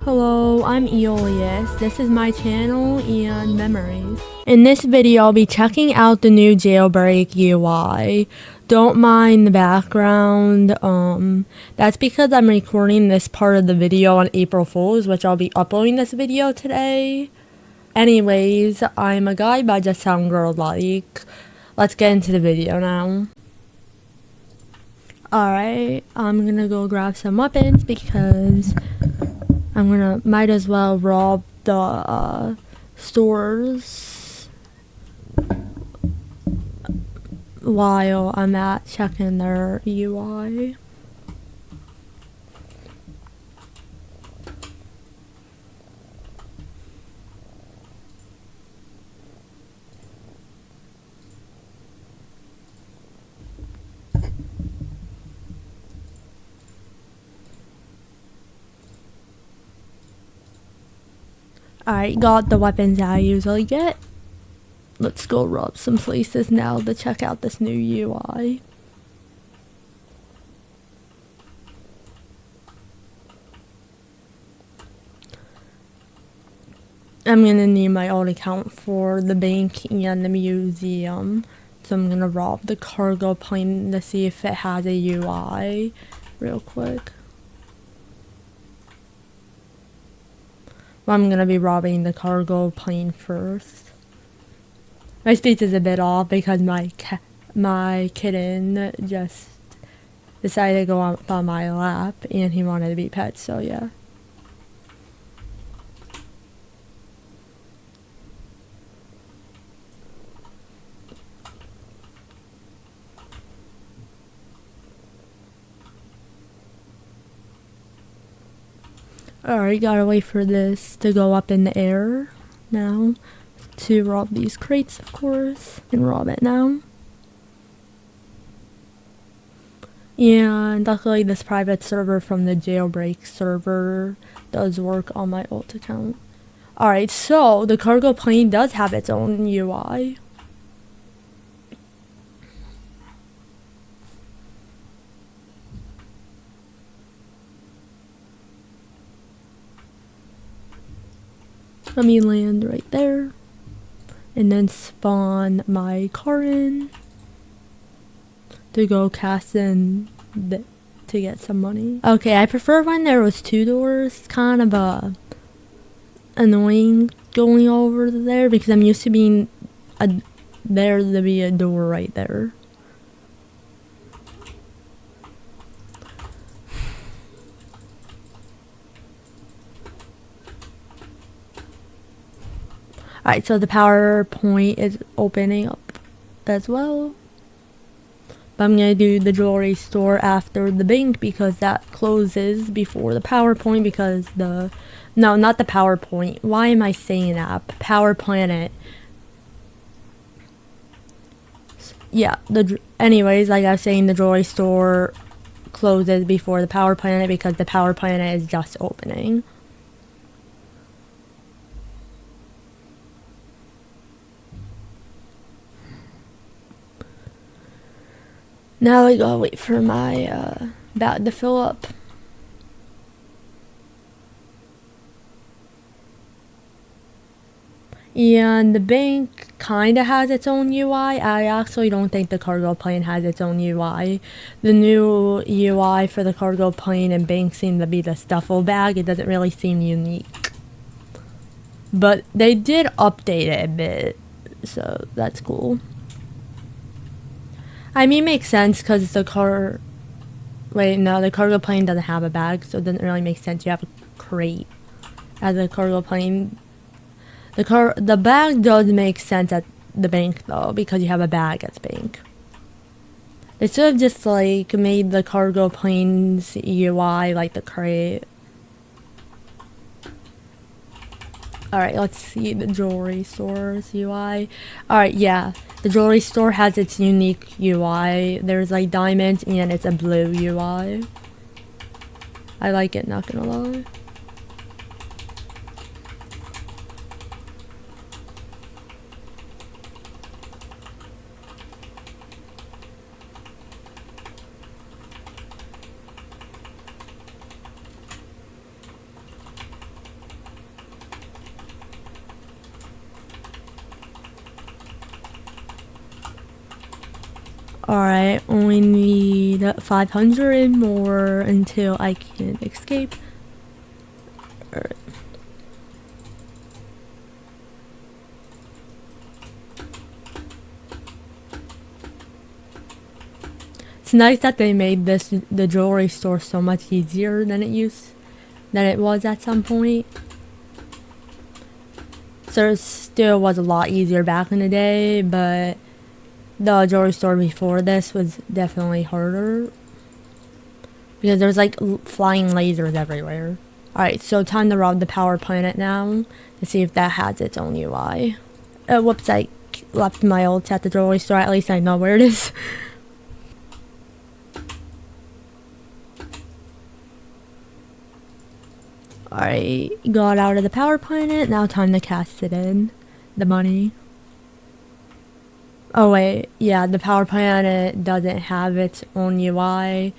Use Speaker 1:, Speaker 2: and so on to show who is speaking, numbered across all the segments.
Speaker 1: Hello, I'm Eolius. This is my channel and memories. In this video, I'll be checking out the new Jailbreak UI. Don't mind the background. That's because I'm recording this part of the video on April Fool's, which I'll be uploading this video today. Anyways, I'm a guy, but I just sound girl-like. Let's get into the video now. Alright, I'm gonna go grab some weapons because might as well rob the stores while I'm at checking their UI. Alright, got the weapons that I usually get. Let's go rob some places now to check out this new UI. I'm gonna need my old account for the bank and the museum. So I'm gonna rob the cargo plane to see if it has a UI real quick. I'm gonna be robbing the cargo plane first. My speech is a bit off because my kitten just decided to go up on my lap and he wanted to be pet, so yeah. Alright, gotta wait for this to go up in the air now to rob these crates, of course, and rob it now. And luckily this private server from the Jailbreak server does work on my alt account. Alright, so the cargo plane does have its own UI. Let me land right there and then spawn my car in to go cast in to get some money. Okay, I prefer when there was two doors. Kind of annoying going over there because I'm used to being there to be a door right there. Alright, so the PowerPoint is opening up as well. But I'm going to do the jewelry store after the bank because that closes before the PowerPoint because no, not the PowerPoint. Why am I saying that? Power Planet. Yeah, anyways, like I was saying, the jewelry store closes before the Power Planet because the Power Planet is just opening. Now I gotta wait for my bag to fill up. And the bank kinda has its own UI. I actually don't think the cargo plane has its own UI. The new UI for the cargo plane and bank seem to be the stuffle bag. It doesn't really seem unique. But they did update it a bit, so that's cool. I mean, makes sense because the cargo plane doesn't have a bag, so it doesn't really make sense. You have a crate as a cargo plane. The bag does make sense at the bank though, because you have a bag at the bank. They should have just like made the cargo plane's UI like the crate. Alright, let's see the jewelry store's UI. Alright, yeah. The jewelry store has its unique UI. There's like diamonds and it's a blue UI. I like it, not gonna lie. Alright, only need 500 more until I can escape. Alright. It's nice that they made the jewelry store so much easier than it was at some point. So it still was a lot easier back in the day, but the jewelry store before this was definitely harder because there's like flying lasers everywhere. Alright, so time to rob the power planet now to see if that has its own UI. Whoops, I left my ult at the jewelry store. At least I know where it is. Alright, got out of the power planet. Now time to cast it in. The money. Oh wait, yeah, the power planet doesn't have its own UI.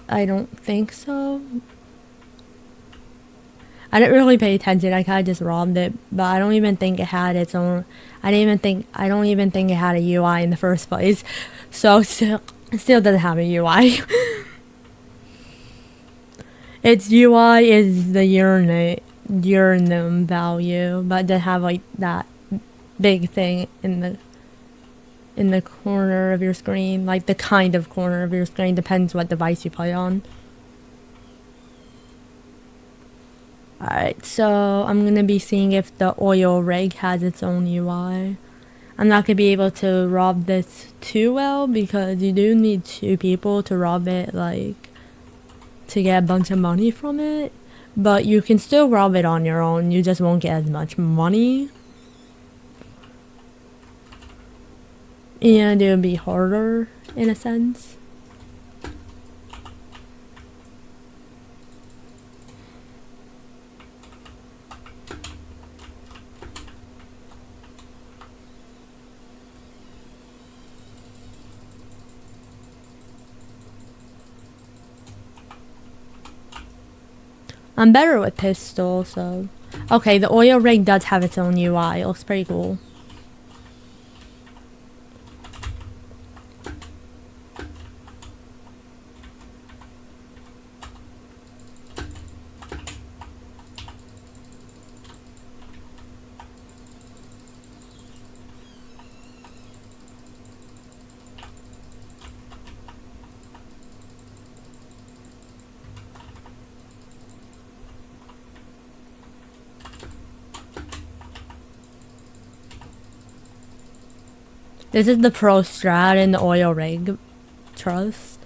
Speaker 1: I don't think so. I didn't really pay attention. I kind of just robbed it, but I don't even think it had its own. I don't even think it had a UI in the first place. So it still doesn't have a UI. Its UI is the urinum value, but it doesn't have like that big thing in the corner of your screen, like the kind of corner of your screen, depends what device you play on. Alright, so I'm gonna be seeing if the oil rig has its own UI. I'm not gonna be able to rob this too well because you do need 2 people to rob it, like to get a bunch of money from it, but you can still rob it on your own. You just won't get as much money. And it would be harder, in a sense. I'm better with pistol, so... Okay, the oil rig does have its own UI. It looks pretty cool. This is the pro strat in the oil rig. Trust.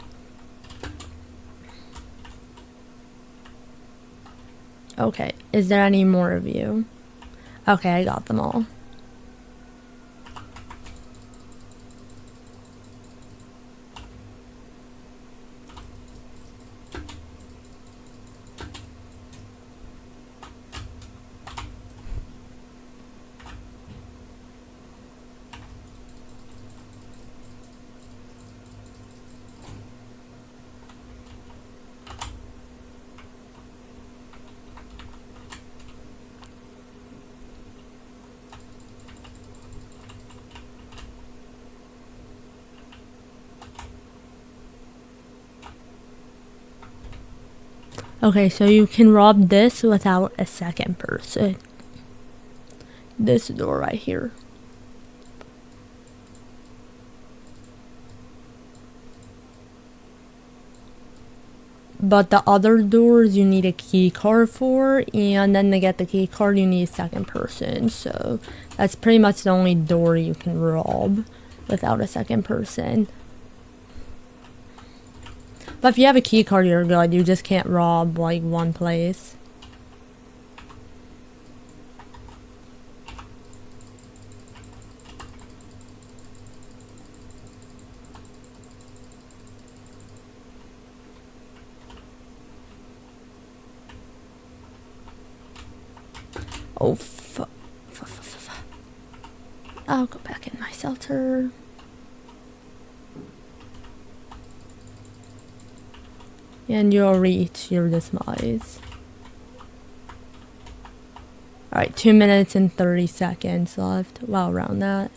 Speaker 1: Okay, is there any more of you? Okay, I got them all. Okay, so you can rob this without a second person. This door right here. But the other doors you need a key card for, and then to get the key card you need a second person. So that's pretty much the only door you can rob without a second person. But if you have a key card, you're good. You just can't rob like one place. Oh, I'll go back in my shelter. And you'll reach your demise. Alright, 2 minutes and 30 seconds left. Well, around that.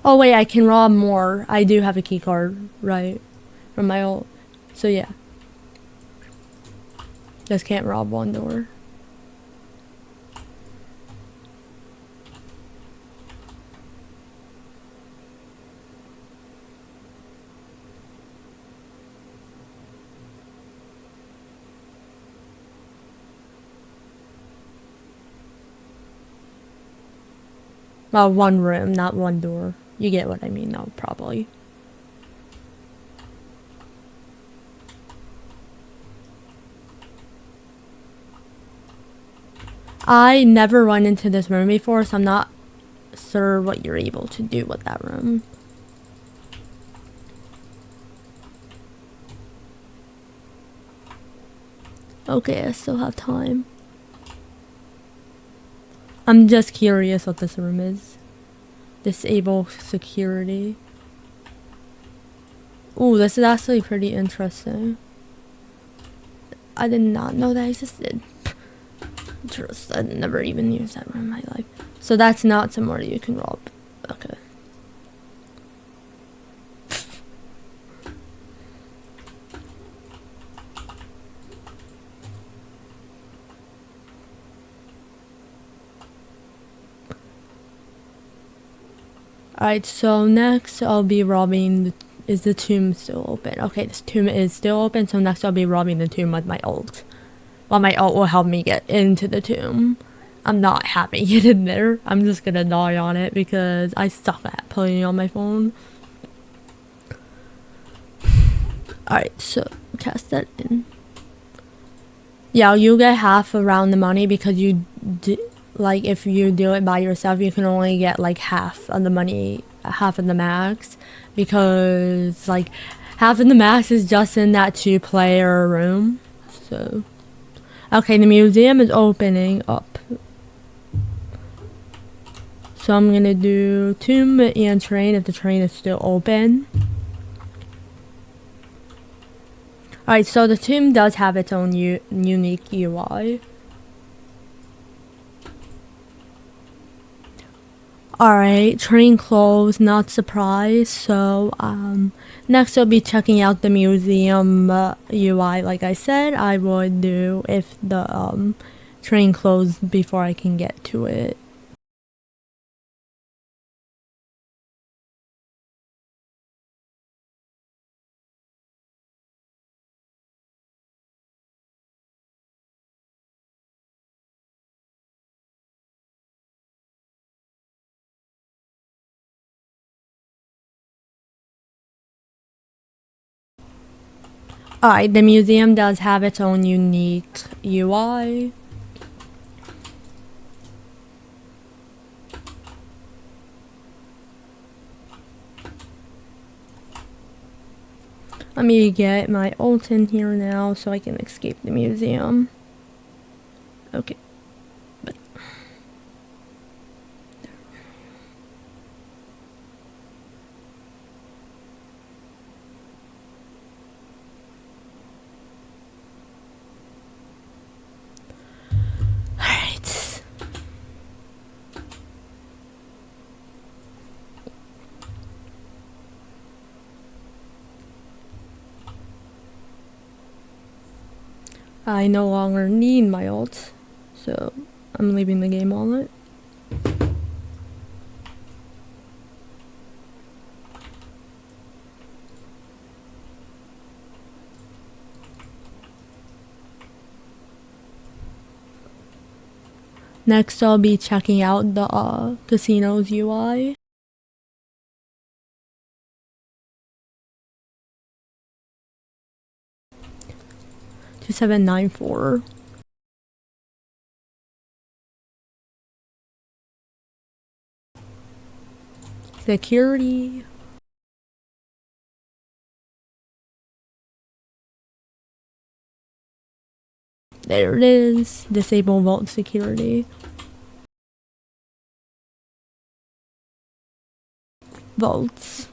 Speaker 1: Oh wait, I can rob more. I do have a key card, right? From my old. So yeah. Just can't rob one door. Well, one room, not one door. You get what I mean though, probably. I never run into this room before, so I'm not sure what you're able to do with that room. Okay, I still have time. I'm just curious what this room is. Disable security. Ooh, this is actually pretty interesting. I did not know that existed. I never even used that room in my life. So that's not somewhere you can rob. Okay. Alright, so next I'll be robbing the, is the tomb still open? Okay, this tomb is still open, so next I'll be robbing the tomb with my ult. Well, my ult will help me get into the tomb. I'm not having it in there. I'm just gonna die on it because I suck at playing on my phone. Alright, so cast that in. Yeah, you get half around the money because you like if you do it by yourself, you can only get like half of the money, half of the max, because like half of the max is just in that 2-player room. So okay, the museum is opening up. So I'm gonna do tomb and train if the train is still open. Alright, so the tomb does have its own unique UI. Alright, train closed, not surprised. So next I'll be checking out the museum UI. Like I said, I would do if the train closed before I can get to it. Alright, the museum does have its own unique UI. Let me get my ult in here now so I can escape the museum. Okay. Alright. I no longer need my ult, so I'm leaving the game on it. Next, I'll be checking out the casino's UI. $2794. Security. There it is. Disable vault security. Vaults.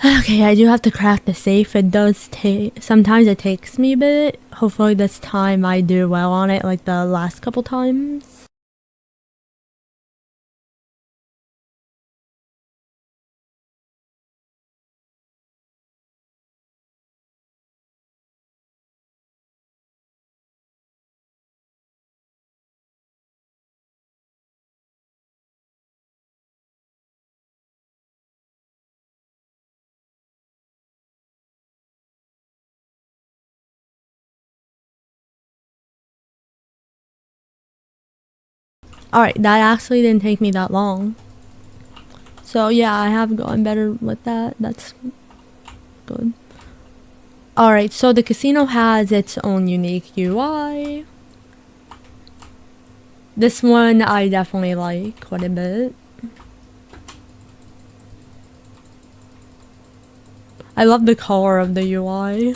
Speaker 1: Okay, I do have to crack the safe. It does take, sometimes it takes me a bit. Hopefully this time I do well on it like the last couple times. Alright, that actually didn't take me that long. So yeah, I have gotten better with that. That's good. Alright, so the casino has its own unique UI. This one I definitely like quite a bit. I love the color of the UI.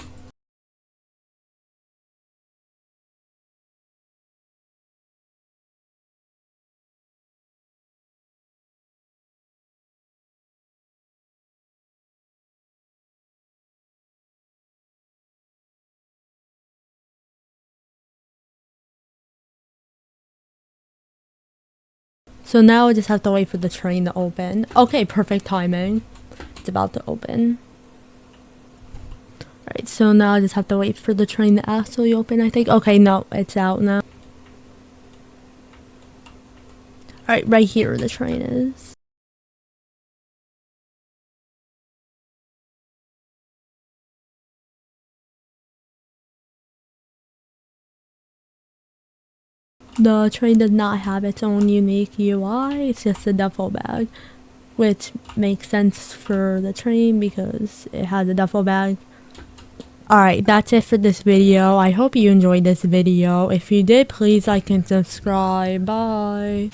Speaker 1: So now I just have to wait for the train to open. Okay, perfect timing. It's about to open. Alright, so now I just have to wait for the train to actually open, I think. Okay, no, it's out now. Alright, right here the train is. The train does not have its own unique UI, it's just a duffel bag. Which makes sense for the train because it has a duffel bag. Alright, that's it for this video. I hope you enjoyed this video. If you did, please like and subscribe. Bye.